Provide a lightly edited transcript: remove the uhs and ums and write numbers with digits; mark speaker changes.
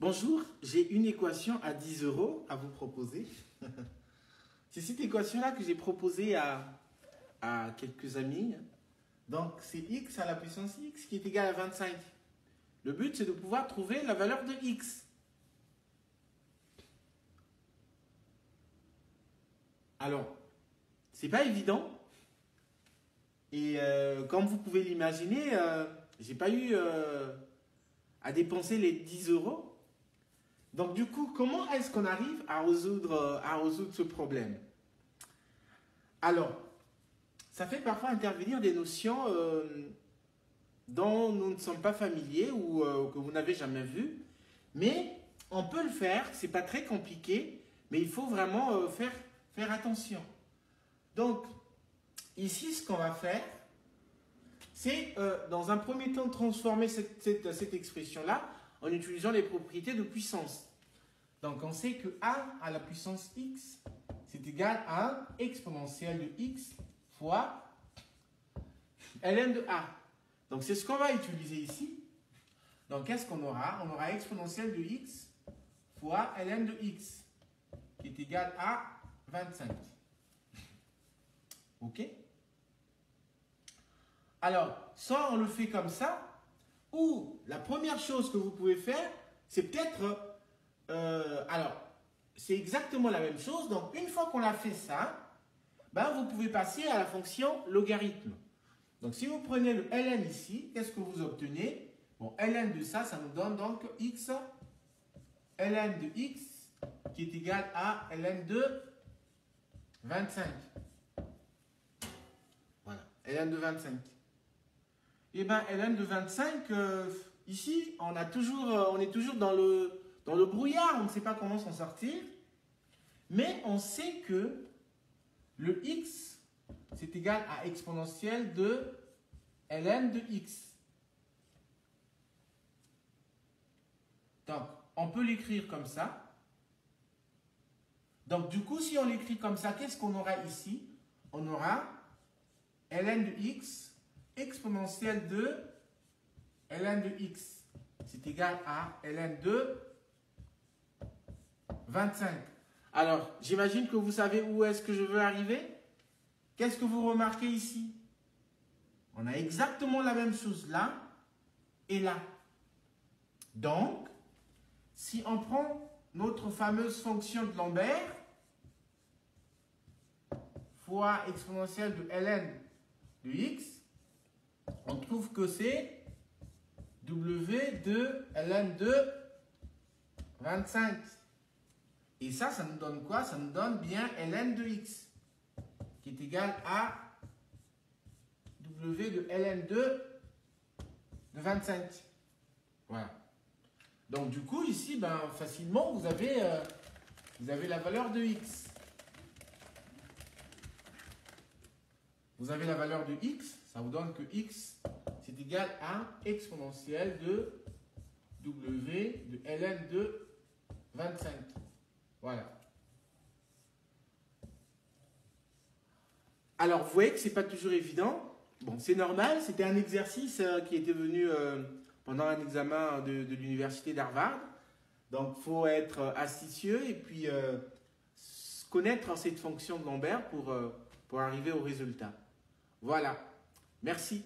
Speaker 1: Bonjour, j'ai une équation à 10 € à vous proposer. C'est cette équation-là que j'ai proposée à quelques amis. Donc, c'est x à la puissance x qui est égal à 25. Le but, c'est de pouvoir trouver la valeur de x. Alors, c'est pas évident. Et comme vous pouvez l'imaginer, j'ai pas eu à dépenser les 10 €. Donc, du coup, comment est-ce qu'on arrive à résoudre ce problème? Alors, ça fait parfois intervenir des notions dont nous ne sommes pas familiers ou que vous n'avez jamais vues. Mais on peut le faire, c'est pas très compliqué, mais il faut vraiment faire attention. Donc, ici, ce qu'on va faire, c'est dans un premier temps transformer cette expression-là en utilisant les propriétés de puissance. Donc, on sait que a à la puissance x, c'est égal à 1 exponentielle de x fois ln de a. Donc, c'est ce qu'on va utiliser ici. Donc, qu'est-ce qu'on aura? On aura exponentielle de x fois ln de x, qui est égal à 25. OK? Alors, soit on le fait comme ça, ou la première chose que vous pouvez faire, c'est peut-être... alors, c'est exactement la même chose. Donc, une fois qu'on a fait ça, ben, vous pouvez passer à la fonction logarithme. Donc, si vous prenez le ln ici, qu'est-ce que vous obtenez? Bon, ln de ça, ça nous donne donc x, ln de x, qui est égal à ln de 25. Voilà, ln de 25. Et bien, ln de 25, ici, on est toujours dans le brouillard, on ne sait pas comment s'en sortir. Mais on sait que le x, c'est égal à exponentielle de ln de x. Donc, on peut l'écrire comme ça. Donc, du coup, si on l'écrit comme ça, qu'est-ce qu'on aura ici? On aura ln de x exponentielle de ln de x. C'est égal à ln de 25. Alors, j'imagine que vous savez où est-ce que je veux arriver. Qu'est-ce que vous remarquez ici? On a exactement la même chose là et là. Donc, si on prend notre fameuse fonction de Lambert fois exponentielle de ln de x, on trouve que c'est w de ln de 25. Et ça nous donne quoi? Ça nous donne bien ln de x, qui est égal à w de ln de 25. Voilà. Donc, du coup, ici, ben, facilement, vous avez la valeur de x. Vous avez la valeur de x, ça vous donne que x, c'est égal à exponentielle de w de ln de 25. Voilà. Alors, vous voyez que ce n'est pas toujours évident. Bon, c'est normal, c'était un exercice qui était venu pendant un examen de l'université d'Harvard. Donc, il faut être astucieux et puis connaître cette fonction de Lambert pour arriver au résultat. Voilà. Merci.